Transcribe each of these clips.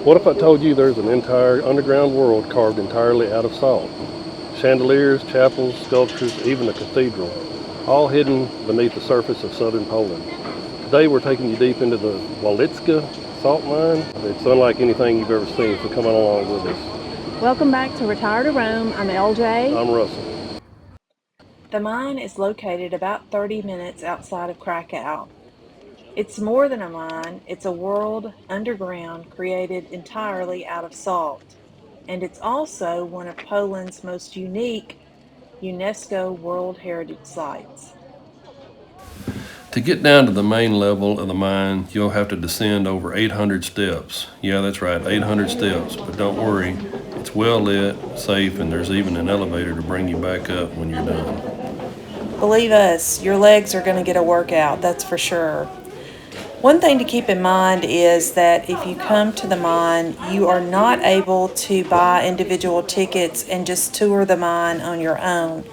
What if I told you there's an entire underground world carved entirely out of salt? Chandeliers, chapels, sculptures, even a cathedral, all hidden beneath the surface of southern Poland. Today we're taking you deep into the Wieliczka Salt Mine. It's unlike anything you've ever seen, so come on along with us. Welcome back to Retire to Rome. I'm LJ. I'm Russell. The mine is located about 30 minutes outside of Krakow. It's more than a mine, it's a world underground created entirely out of salt. And it's also one of Poland's most unique UNESCO World Heritage Sites. To get down to the main level of the mine, you'll have to descend over 800 steps. Yeah, that's right, 800 steps. But don't worry, it's well lit, safe, and there's even an elevator to bring you back up when you're done. Believe us, your legs are going to get a workout, that's for sure. One thing to keep in mind is that if you come to the mine, you are not able to buy individual tickets and just tour the mine on your own.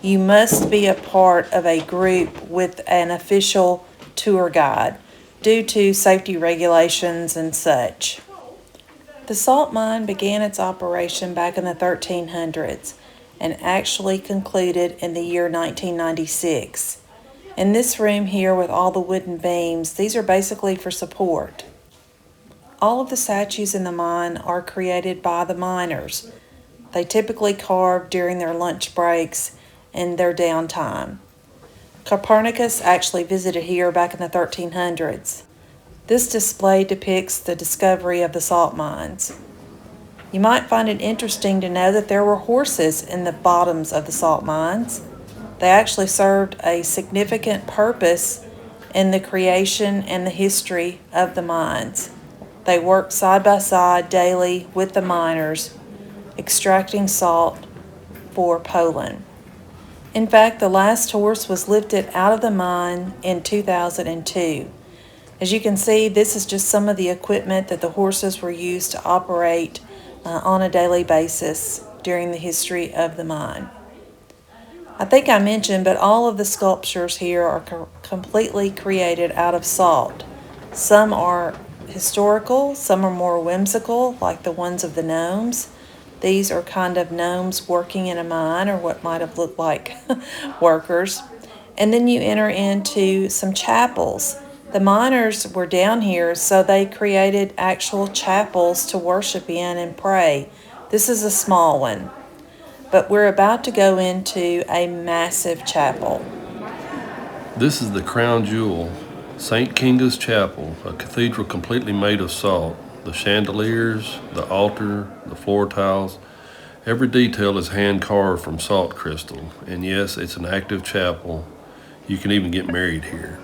You must be a part of a group with an official tour guide due to safety regulations and such. The salt mine began its operation back in the 1300s and actually concluded in the year 1996. In this room here with all the wooden beams, these are basically for support. All of the statues in the mine are created by the miners. They typically carve during their lunch breaks and their downtime. Copernicus actually visited here back in the 1300s. This display depicts the discovery of the salt mines. You might find it interesting to know that there were horses in the bottoms of the salt mines. They actually served a significant purpose in the creation and the history of the mines. They worked side by side daily with the miners, extracting salt for Poland. In fact, the last horse was lifted out of the mine in 2002. As you can see, this is just some of the equipment that the horses were used to operate on a daily basis during the history of the mine. I think I mentioned, but all of the sculptures here are completely created out of salt. Some are historical, some are more whimsical, like the ones of the gnomes. These are kind of gnomes working in a mine, or what might have looked like workers. And then you enter into some chapels. The miners were down here, so they created actual chapels to worship in and pray. This is a small one. But we're about to go into a massive chapel. This is the crown jewel, St. Kinga's Chapel, a cathedral completely made of salt. The chandeliers, the altar, the floor tiles, every detail is hand carved from salt crystal. And yes, it's an active chapel. You can even get married here.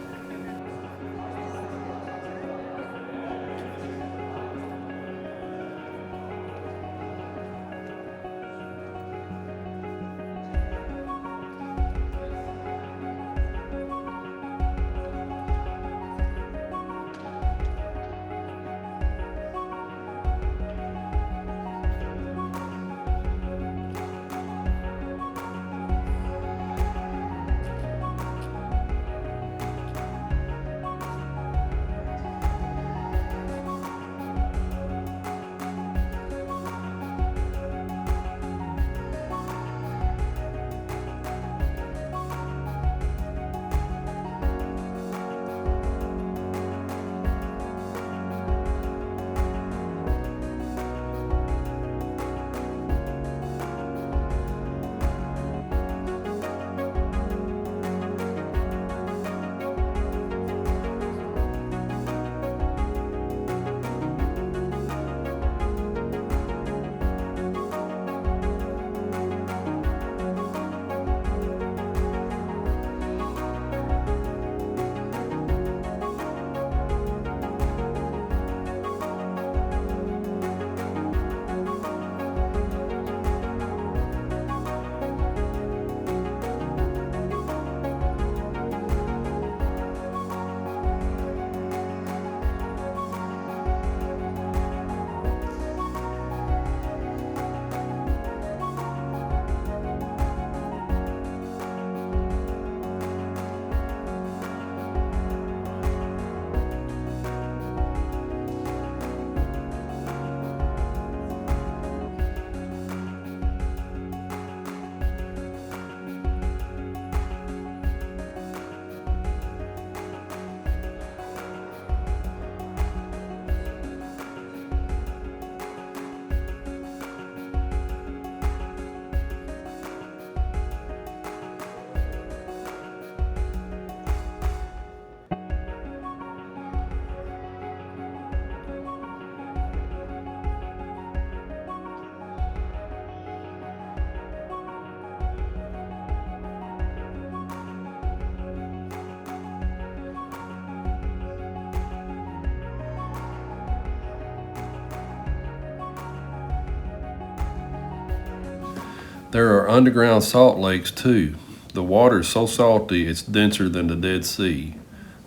There are underground salt lakes too. The water is so salty it's denser than the Dead Sea,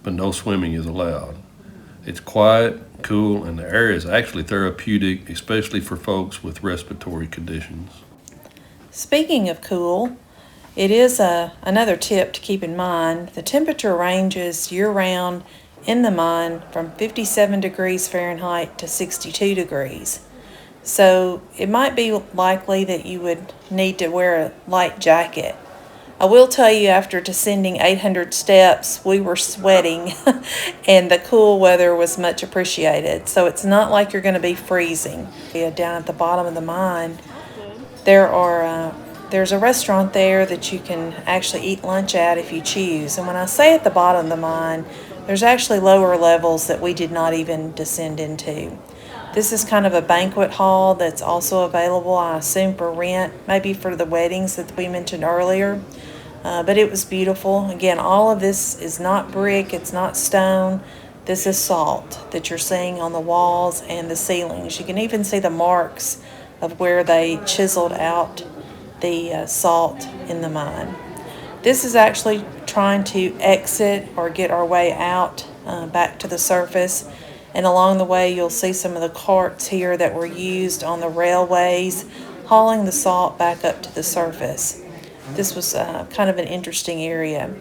but no swimming is allowed. It's quiet, cool, and the area is actually therapeutic, especially for folks with respiratory conditions. Speaking of cool, it is another tip to keep in mind. The temperature ranges year-round in the mine from 57 degrees Fahrenheit to 62 degrees. So it might be likely that you would need to wear a light jacket. I will tell you, after descending 800 steps, we were sweating and the cool weather was much appreciated. So it's not like you're going to be freezing. Down at the bottom of the mine, there's a restaurant there that you can actually eat lunch at if you choose. And when I say at the bottom of the mine, there's actually lower levels that we did not even descend into. This is kind of a banquet hall that's also available, I assume, for rent, maybe for the weddings that we mentioned earlier. But it was beautiful. Again, all of this is not brick, it's not stone. This is salt that you're seeing on the walls and the ceilings. You can even see the marks of where they chiseled out the salt in the mine. This is actually trying to exit or get our way out back to the surface. And along the way, you'll see some of the carts here that were used on the railways, hauling the salt back up to the surface. This was kind of an interesting area.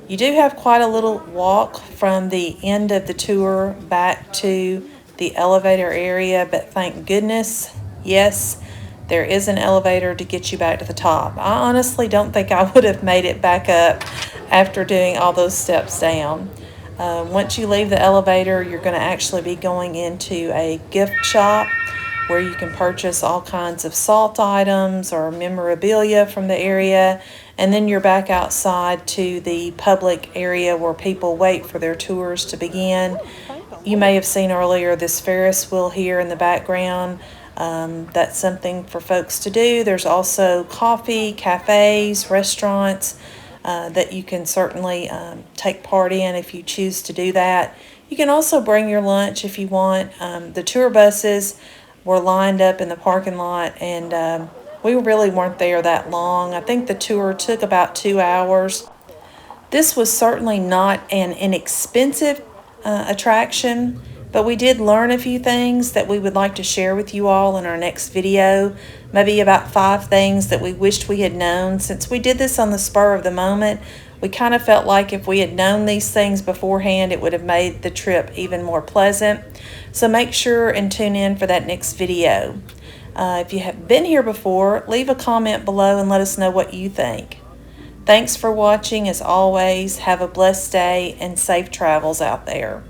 You do have quite a little walk from the end of the tour back to the elevator area, but thank goodness, yes, there is an elevator to get you back to the top. I honestly don't think I would have made it back up after doing all those steps down. Once you leave the elevator, you're going to actually be going into a gift shop where you can purchase all kinds of salt items or memorabilia from the area, and then you're back outside to the public area where people wait for their tours to begin. You may have seen earlier this Ferris wheel here in the background. That's something for folks to do. There's also coffee, cafes, restaurants that you can certainly take part in if you choose to do that. You can also bring your lunch if you want. The tour buses were lined up in the parking lot, and we really weren't there that long. I think the tour took about 2 hours. This was certainly not an inexpensive attraction, but we did learn a few things that we would like to share with you all in our next video. Maybe about 5 things that we wished we had known. Since we did this on the spur of the moment, we kind of felt like if we had known these things beforehand, it would have made the trip even more pleasant. So make sure and tune in for that next video. If you have been here before, leave a comment below and let us know what you think. Thanks for watching. As always, have a blessed day and safe travels out there.